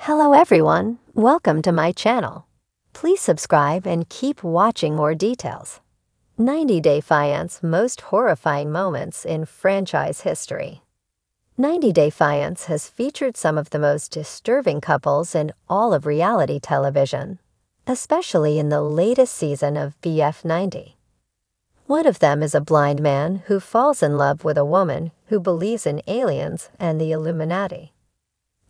Hello everyone, welcome to my channel. Please subscribe and keep watching more details. 90 Day Fiancé Most Horrifying Moments in Franchise History. 90 Day Fiancé has featured some of the most disturbing couples in all of reality television, especially in the latest season of BF90. One of them is a blind man who falls in love with a woman who believes in aliens and the Illuminati.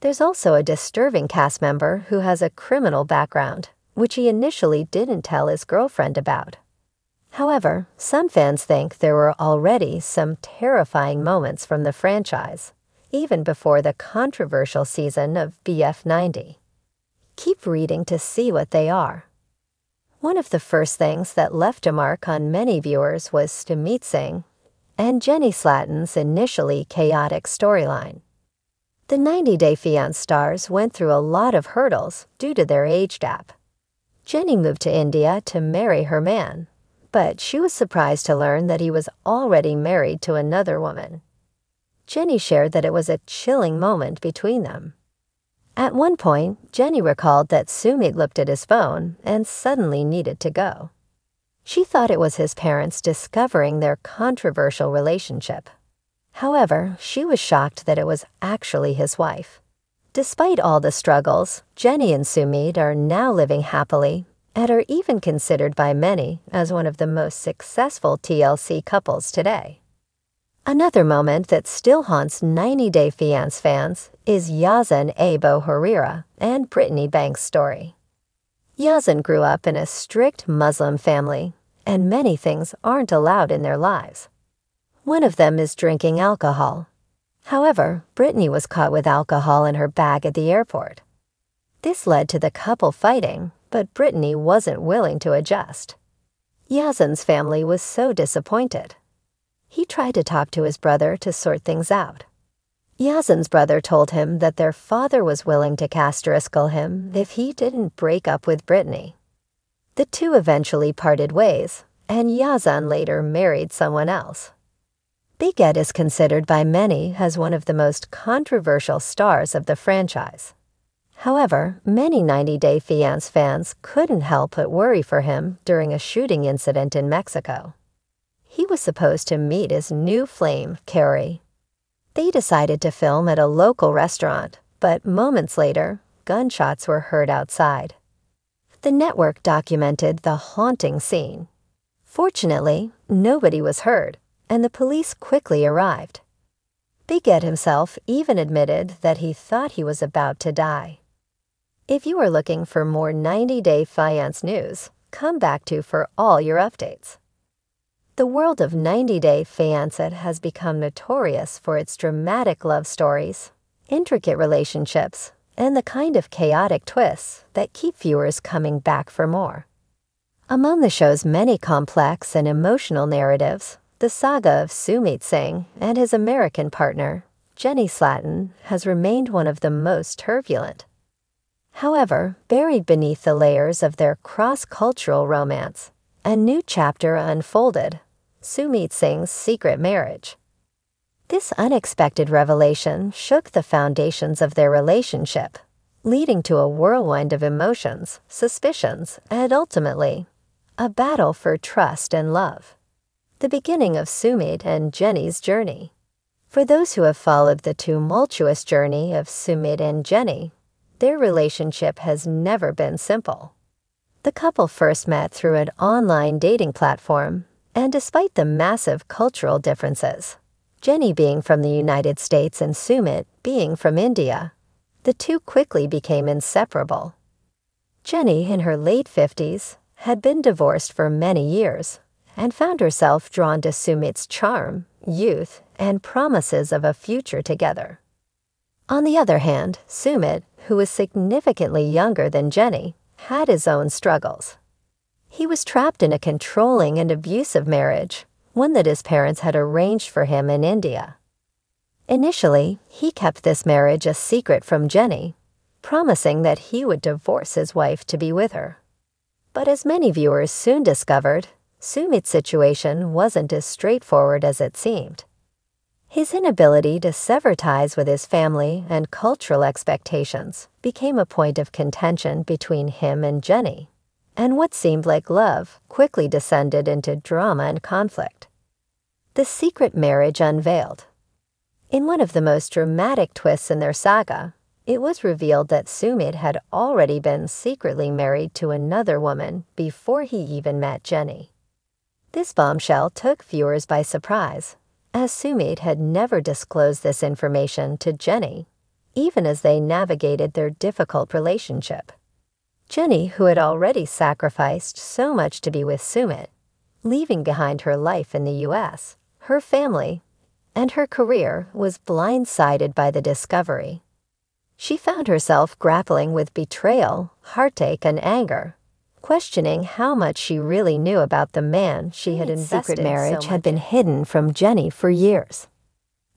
There's also a disturbing cast member who has a criminal background, which he initially didn't tell his girlfriend about. However, some fans think there were already some terrifying moments from the franchise, even before the controversial season of BF90. Keep reading to see what they are. One of the first things that left a mark on many viewers was Sumit Singh and Jenny Slatin's initially chaotic storyline. The 90 Day Fiancé stars went through a lot of hurdles due to their age gap. Jenny moved to India to marry her man, but she was surprised to learn that he was already married to another woman. Jenny shared that it was a chilling moment between them. At one point, Jenny recalled that Sumit looked at his phone and suddenly needed to go. She thought it was his parents discovering their controversial relationship. However, she was shocked that it was actually his wife. Despite all the struggles, Jenny and Sumit are now living happily and are even considered by many as one of the most successful TLC couples today. Another moment that still haunts 90 Day Fiancé fans is Yazan Abo Harira and Brittany Banks' story. Yazan grew up in a strict Muslim family, and many things aren't allowed in their lives. One of them is drinking alcohol. However, Brittany was caught with alcohol in her bag at the airport. This led to the couple fighting, but Brittany wasn't willing to adjust. Yazan's family was so disappointed. He tried to talk to his brother to sort things out. Yazan's brother told him that their father was willing to castracical him if he didn't break up with Brittany. The two eventually parted ways, and Yazan later married someone else. Big Ed is considered by many as one of the most controversial stars of the franchise. However, many 90 Day Fiancé fans couldn't help but worry for him during a shooting incident in Mexico. He was supposed to meet his new flame, Carrie. They decided to film at a local restaurant, but moments later, gunshots were heard outside. The network documented the haunting scene. Fortunately, nobody was hurt, and the police quickly arrived. Big Ed himself even admitted that he thought he was about to die. If you are looking for more 90 Day Fiancé news, come back to for all your updates. The world of 90 Day Fiancé has become notorious for its dramatic love stories, intricate relationships, and the kind of chaotic twists that keep viewers coming back for more. Among the show's many complex and emotional narratives, the saga of Sumit Singh and his American partner, Jenny Slatin, has remained one of the most turbulent. However, buried beneath the layers of their cross-cultural romance, a new chapter unfolded: Sumit Singh's secret marriage. This unexpected revelation shook the foundations of their relationship, leading to a whirlwind of emotions, suspicions, and ultimately, a battle for trust and love. The beginning of Sumit and Jenny's journey. For those who have followed the tumultuous journey of Sumit and Jenny, their relationship has never been simple. The couple first met through an online dating platform, and despite the massive cultural differences, Jenny being from the United States and Sumit being from India, the two quickly became inseparable. Jenny, in her late 50s, had been divorced for many years, and found herself drawn to Sumit's charm, youth, and promises of a future together. On the other hand, Sumit, who was significantly younger than Jenny, had his own struggles. He was trapped in a controlling and abusive marriage, one that his parents had arranged for him in India. Initially, he kept this marriage a secret from Jenny, promising that he would divorce his wife to be with her. But as many viewers soon discovered, Sumit's situation wasn't as straightforward as it seemed. His inability to sever ties with his family and cultural expectations became a point of contention between him and Jenny, and what seemed like love quickly descended into drama and conflict. The secret marriage unveiled. In one of the most dramatic twists in their saga, it was revealed that Sumit had already been secretly married to another woman before he even met Jenny. This bombshell took viewers by surprise, as Sumit had never disclosed this information to Jenny, even as they navigated their difficult relationship. Jenny, who had already sacrificed so much to be with Sumit, leaving behind her life in the U.S., her family, and her career, was blindsided by the discovery. She found herself grappling with betrayal, heartache, and anger, questioning how much she really knew about the man she had invested so much in. Secret marriage had been hidden from Jenny for years.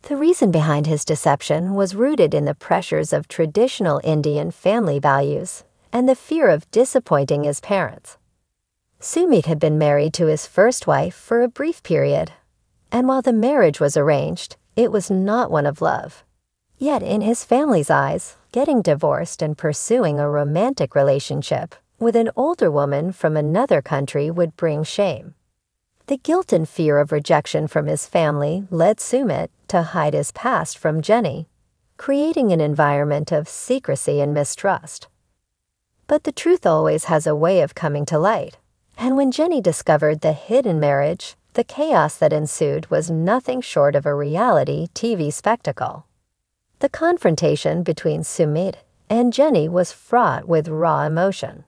The reason behind his deception was rooted in the pressures of traditional Indian family values and the fear of disappointing his parents. Sumit had been married to his first wife for a brief period, and while the marriage was arranged, it was not one of love. Yet in his family's eyes, getting divorced and pursuing a romantic relationship with an older woman from another country would bring shame. The guilt and fear of rejection from his family led Sumit to hide his past from Jenny, creating an environment of secrecy and mistrust. But the truth always has a way of coming to light, and when Jenny discovered the hidden marriage, the chaos that ensued was nothing short of a reality TV spectacle. The confrontation between Sumit and Jenny was fraught with raw emotion.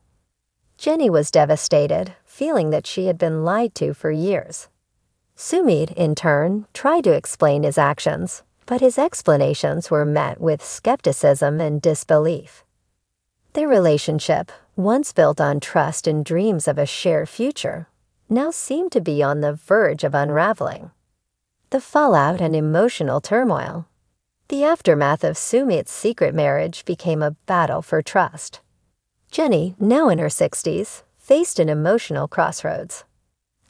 Jenny was devastated, feeling that she had been lied to for years. Sumit, in turn, tried to explain his actions, but his explanations were met with skepticism and disbelief. Their relationship, once built on trust and dreams of a shared future, now seemed to be on the verge of unraveling. The fallout and emotional turmoil. The aftermath of Sumit's secret marriage became a battle for trust. Jenny, now in her 60s, faced an emotional crossroads.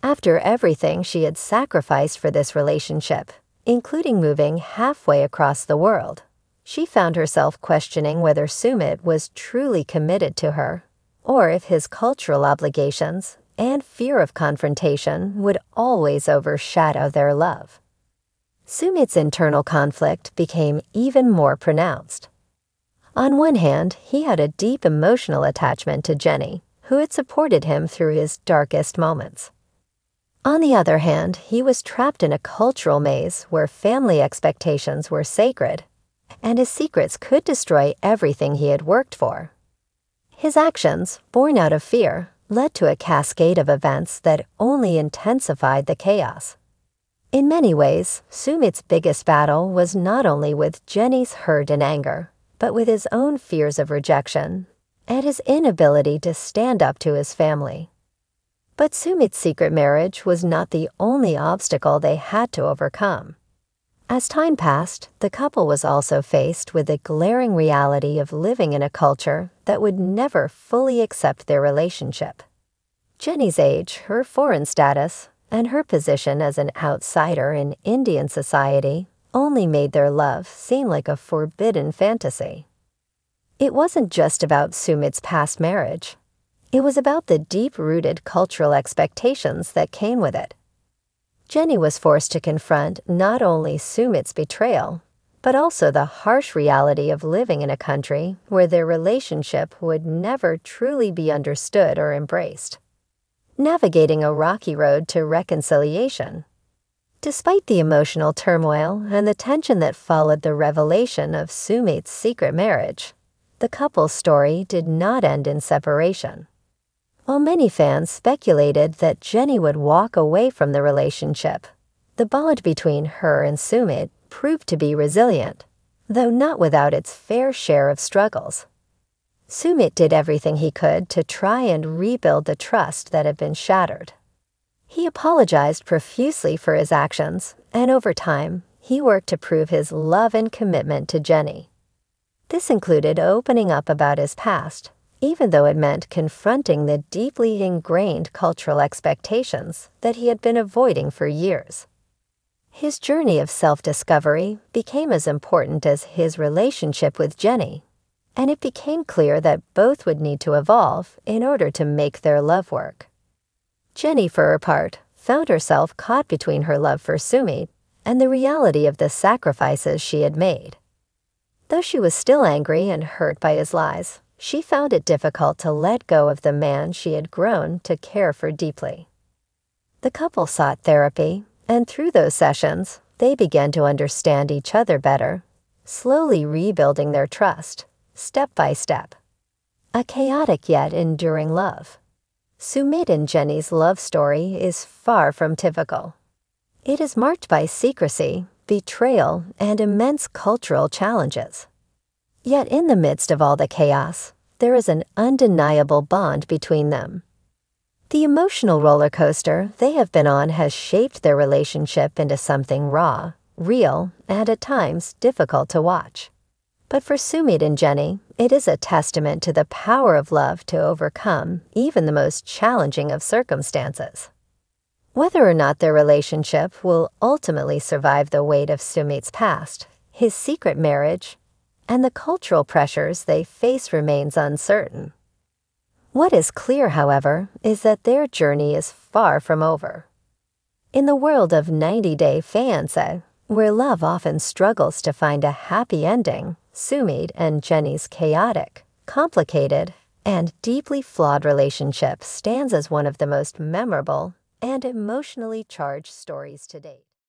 After everything she had sacrificed for this relationship, including moving halfway across the world, she found herself questioning whether Sumit was truly committed to her, or if his cultural obligations and fear of confrontation would always overshadow their love. Sumit's internal conflict became even more pronounced. On one hand, he had a deep emotional attachment to Jenny, who had supported him through his darkest moments. On the other hand, he was trapped in a cultural maze where family expectations were sacred, and his secrets could destroy everything he had worked for. His actions, born out of fear, led to a cascade of events that only intensified the chaos. In many ways, Sumit's biggest battle was not only with Jenny's hurt and anger, but with his own fears of rejection and his inability to stand up to his family. But Sumit's secret marriage was not the only obstacle they had to overcome. As time passed, the couple was also faced with the glaring reality of living in a culture that would never fully accept their relationship. Jenny's age, her foreign status, and her position as an outsider in Indian society only made their love seem like a forbidden fantasy. It wasn't just about Sumit's past marriage. It was about the deep-rooted cultural expectations that came with it. Jenny was forced to confront not only Sumit's betrayal, but also the harsh reality of living in a country where their relationship would never truly be understood or embraced, navigating a rocky road to reconciliation. Despite the emotional turmoil and the tension that followed the revelation of Sumit's secret marriage, the couple's story did not end in separation. While many fans speculated that Jenny would walk away from the relationship, the bond between her and Sumit proved to be resilient, though not without its fair share of struggles. Sumit did everything he could to try and rebuild the trust that had been shattered. He apologized profusely for his actions, and over time, he worked to prove his love and commitment to Jenny. This included opening up about his past, even though it meant confronting the deeply ingrained cultural expectations that he had been avoiding for years. His journey of self-discovery became as important as his relationship with Jenny, and it became clear that both would need to evolve in order to make their love work. Jenny, for her part, found herself caught between her love for Sumit and the reality of the sacrifices she had made. Though she was still angry and hurt by his lies, she found it difficult to let go of the man she had grown to care for deeply. The couple sought therapy, and through those sessions, they began to understand each other better, slowly rebuilding their trust, step by step. A chaotic yet enduring love. Sumit and Jenny's love story is far from typical. It is marked by secrecy, betrayal, and immense cultural challenges. Yet in the midst of all the chaos, there is an undeniable bond between them. The emotional roller coaster they have been on has shaped their relationship into something raw, real, and at times difficult to watch. But for Sumit and Jenny, it is a testament to the power of love to overcome even the most challenging of circumstances. Whether or not their relationship will ultimately survive the weight of Sumit's past, his secret marriage, and the cultural pressures they face remains uncertain. What is clear, however, is that their journey is far from over. In the world of 90-Day Fiancé, where love often struggles to find a happy ending, Sumit and Jenny's chaotic, complicated, and deeply flawed relationship stands as one of the most memorable and emotionally charged stories to date.